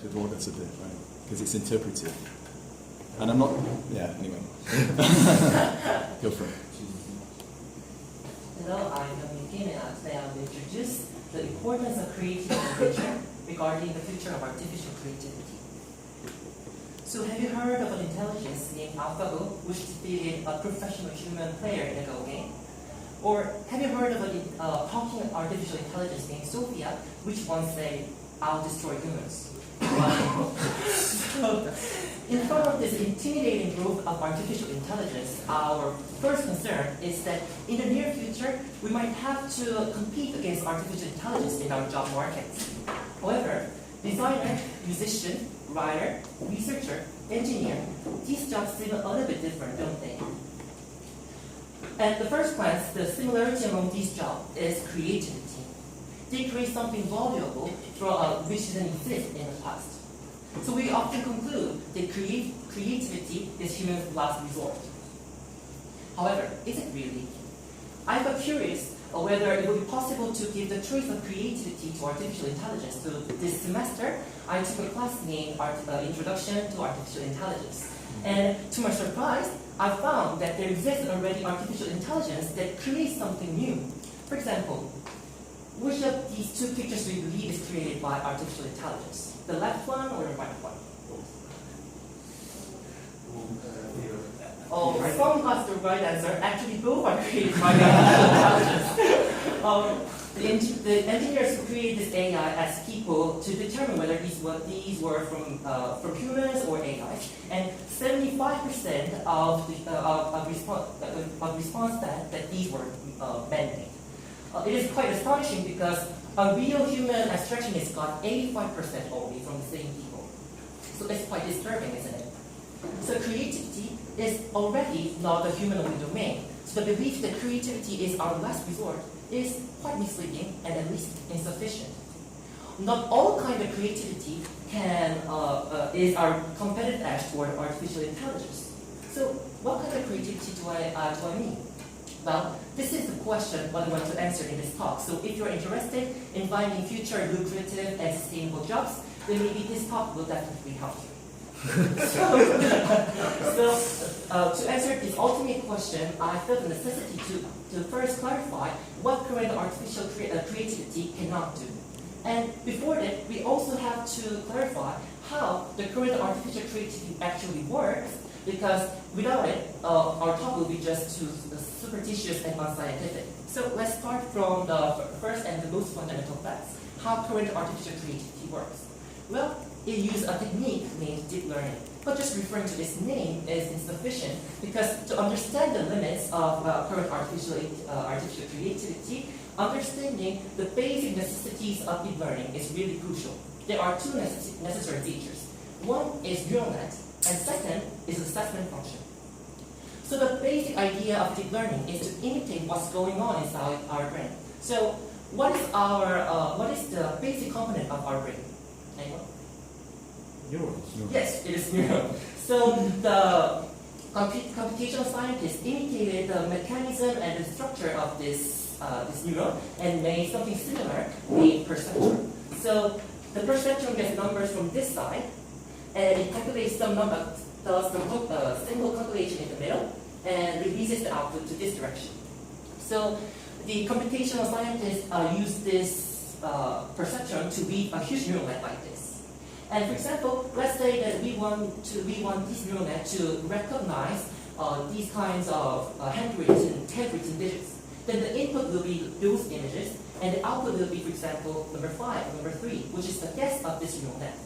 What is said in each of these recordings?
evolve us a bit, right? Because it's interpretive. And I'm not, yeah, anyway. Go for it. Hello, I'm Young Kim, and today I will introduce the importance of creative innovation regarding the future of artificial creativity. So have you heard of an intelligence named AlphaGo, which defeated a professional human player in a Go game? Or have you heard of a talking artificial intelligence named Sophia, which once said, "I'll destroy humans"? So, in front of this intimidating growth of artificial intelligence, our first concern is that in the near future, we might have to compete against artificial intelligence in our job markets. However, designer, musician, writer, researcher, engineer, these jobs seem a little bit different, don't they? At the first glance, the similarity among these jobs is creativity. They create something valuable which didn't exist in the past. So we often conclude that creativity is human's last resort. However, is it really? I got curious whether it would be possible to give the choice of creativity to artificial intelligence. So this semester, I took a class named Introduction to Artificial Intelligence. And to my surprise, I found that there exists already artificial intelligence that creates something new. For example, which of these two pictures do you believe is created by artificial intelligence? The left one or the right one? Oh, some has the right answer. Actually, both are created by artificial intelligence. The engineers who created this AI asked people to determine whether these were from humans or AI, and 75% of response that these were man-made. It is quite astonishing because a real human abstractionist got 85% only from the same people. So it's quite disturbing, isn't it? So creativity is already not a human-only domain. So the belief that creativity is our last resort is quite misleading and at least insufficient. Not all kind of creativity is our competitive edge toward artificial intelligence. So what kind of creativity do I mean? Well, this is the question what I want to answer in this talk. So if you're interested in finding future lucrative and sustainable jobs, then maybe this talk will definitely help you. To answer this ultimate question, I felt the necessity to first clarify what current artificial creativity cannot do. And before that, we also have to clarify how the current artificial creativity actually works, because without it, our talk will be just too superstitious and unscientific. So let's start from the first and the most fundamental facts, how current artificial creativity works. Well, it uses a technique named deep learning. But just referring to its name is insufficient, because to understand the limits of current artificial creativity, understanding the basic necessities of deep learning is really crucial. There are two necessary features. One is neural net, and second is assessment function. So the basic idea of deep learning is to imitate what's going on inside our brain. So what is the basic component of our brain? Anyone? Neurons. Yes, it is neuron. So the computational scientists imitated the mechanism and the structure of this neuron and made something similar named perceptron. So the perceptron gets numbers from this side, and it calculates some number, does the single calculation in the middle, and releases the output to this direction. So the computational scientists use this perceptron to read a huge neural net like this. And for example, let's say that we want this neural net to recognize these kinds of handwritten digits. Then the input will be those images, and the output will be, for example, number 5 or number 3, which is the guess of this neural net.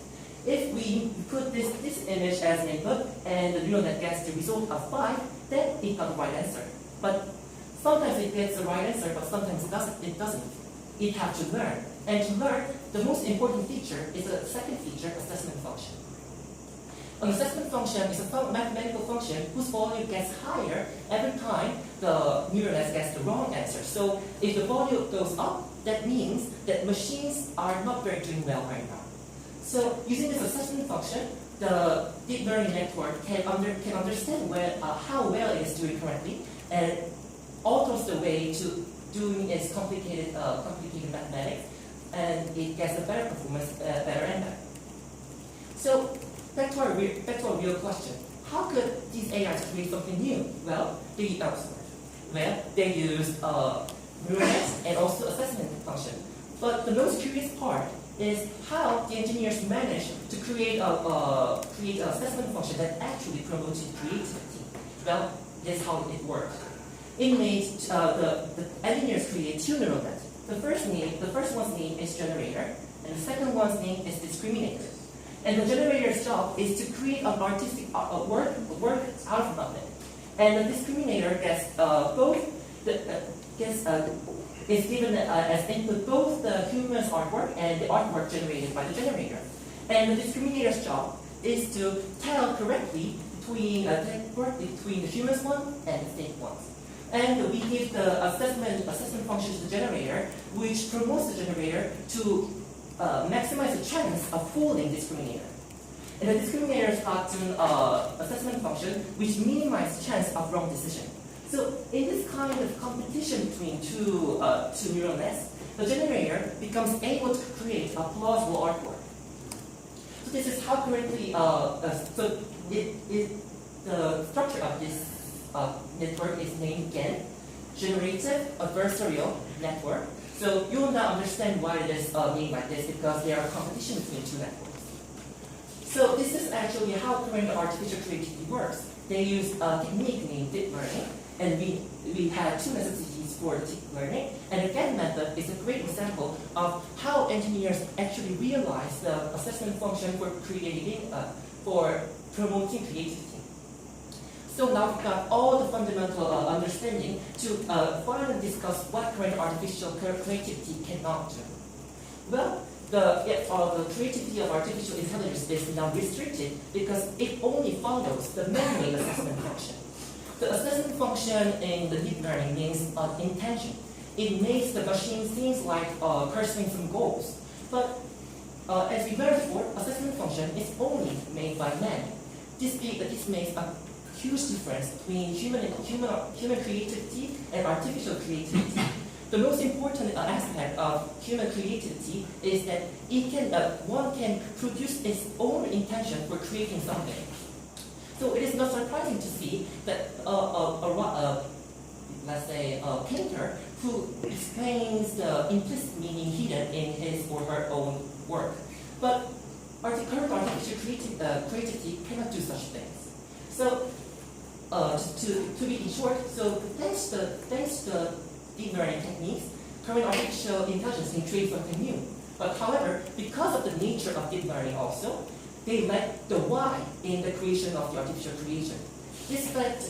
If we put this image as an input, and the neural net gets the result of 5, then it got the right answer. But sometimes it gets the right answer, but sometimes it doesn't. It has to learn. And to learn, the most important feature is the second feature, assessment function. An assessment function is a mathematical function whose value gets higher every time the neural net gets the wrong answer. So if the value goes up, that means that machines are not very doing well right now. So using this assessment function, the deep learning network can understand how well it is doing currently, and alters the way to doing its complicated mathematics, and it gets a better performance, better and better. to our real question. How could these AIs create something new? Well, they use neural nets and also assessment function. But the most curious part is how the engineers managed to create an assessment function that actually promoted creativity. Well, this is how it worked. It made the engineers create two neural nets. The first one's name is generator, and the second one's name is discriminator. And the generator's job is to create an artistic work out of nothing. And the discriminator is given as input both the human's artwork and the artwork generated by the generator. And the discriminator's job is to tell correctly between the human's one and the fake ones. And we give the assessment function to the generator, which promotes the generator to maximize the chance of fooling the discriminator. And the discriminator's got an assessment function which minimizes the chance of wrong decision. So in this kind of competition between two neural nets, the generator becomes able to create a plausible artwork. So this is how currently, the structure of this network is named GAN, Generative Adversarial Network. So you will now understand why it is named like this, because there are competition between two networks. So this is actually how current artificial creativity works. They use a technique named deep learning, and we had two necessities for deep learning. And the GAN method is a great example of how engineers actually realize the assessment function for promoting creativity. So now we've got all the fundamental understanding to finally discuss what current artificial creativity cannot do. Well, the creativity of artificial intelligence is now restricted because it only follows the memory assessment function. The assessment function in the deep learning means intention. It makes the machine seems like pursuing some goals. But as we learned before, assessment function is only made by man. This makes a huge difference between human creativity and artificial creativity. The most important aspect of human creativity is that one can produce its own intention for creating something. So it is not surprising to see that let's say a painter who explains the implicit meaning hidden in his or her own work. But current artificial creativity cannot do such things. So to be in short, so thanks to deep learning techniques, current artificial intelligence can create something new. But however, because of the nature of deep learning also, they lack the why in the creation of the artificial creation. This fact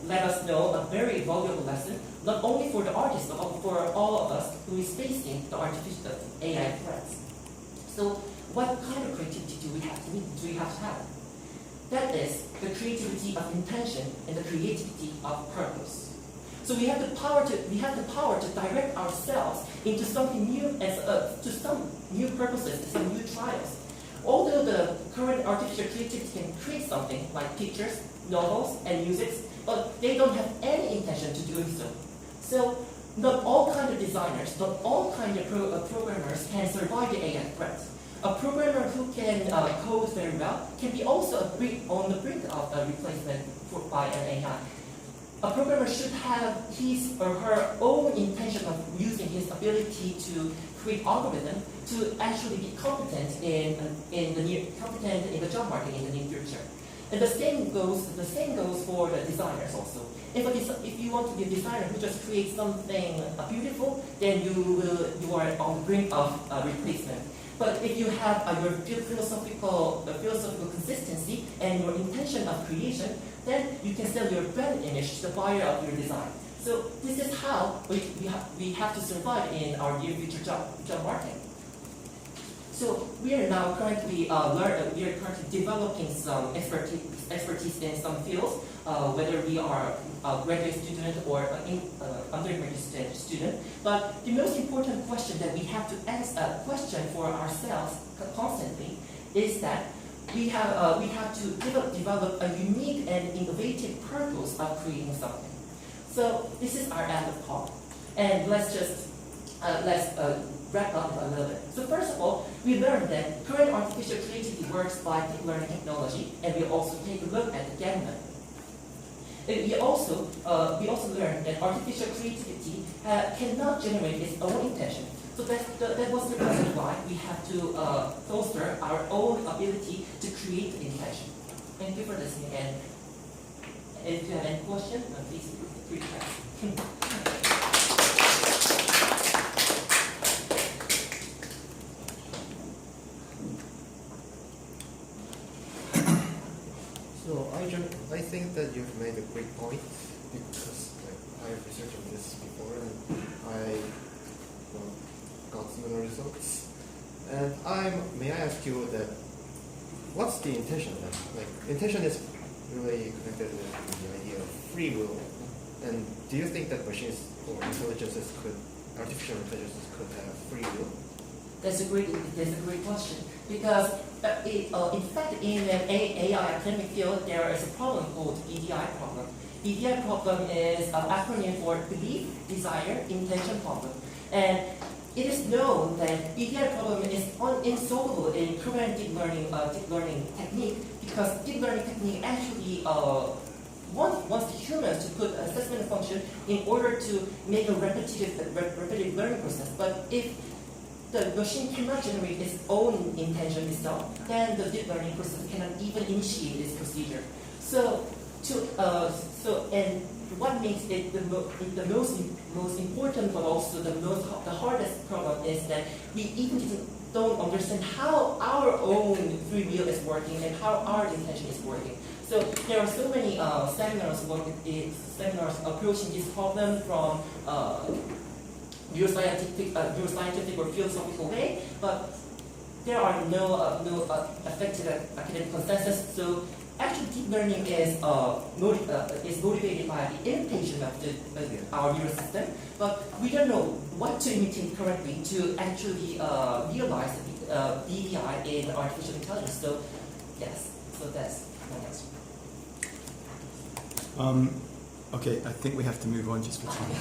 let us know a very valuable lesson, not only for the artists, but for all of us who is facing the artificial AI threats. So what kind of creativity do we have to have? That is the creativity of intention and the creativity of purpose. So we have the power to direct ourselves into something new, to some new purposes, to some new trials. Although the current artificial creativity can create something like pictures, novels, and music, but they don't have any intention to doing so. So not all kind of designers, not all kind of programmers can survive the AI threat. A programmer who can code very well can be also on the brink of a replacement by an AI. A programmer should have his or her own intention of using his ability to create algorithm to actually be competent in the job market in the near future. And the same goes for the designers also. If you want to be a designer who just creates something beautiful, then you are on the brink of replacement. But if you have your philosophical consistency and your intention of creation, then you can sell your brand image to the buyer of your design. So this is how we have to survive in our near future job market. So we are now currently developing some expertise in some fields, whether we are a graduate student or an undergraduate student. But the most important question that we have to question for ourselves constantly is that we have to develop a unique and innovative purpose of creating something. So this is our end of talk, and let's just let's wrap up a little bit. So first of all, we learned that current artificial creativity works by deep learning technology, and we also take a look at the gamma. And we also learned that artificial creativity cannot generate its own intention. So that was the reason why we have to foster our own ability to create intention. Thank you for listening, and if you have any questions, please feel free to ask. So I think that you've made a great point because I have researched on this before and I got similar results. And may I ask you that what's the intention then? Like intention is really connected with the idea of free will. And do you think that machines or artificial intelligences could have free will? That's a great question, because in fact in an AI academic field there is a problem called BDI problem. BDI problem is an acronym for belief, desire, intention problem, and it is known that BDI problem is insolvable in current deep learning technique, because deep learning technique actually wants the humans to put assessment function in order to make a repetitive learning process. But if the machine cannot generate its own intention itself, then the deep learning process cannot even initiate this procedure. So and what makes it the most important, but also the hardest problem is that we even don't understand how our own free will is working and how our intention is working. So there are so many seminars approaching this problem from neuroscientific or philosophical way, but there are no effective academic consensus. So actually, deep learning is motivated by the imitation of our neural system, but we don't know what to imitate currently to actually realize the BDI in artificial intelligence. So yes, so that's my answer. Okay, I think we have to move on just for time.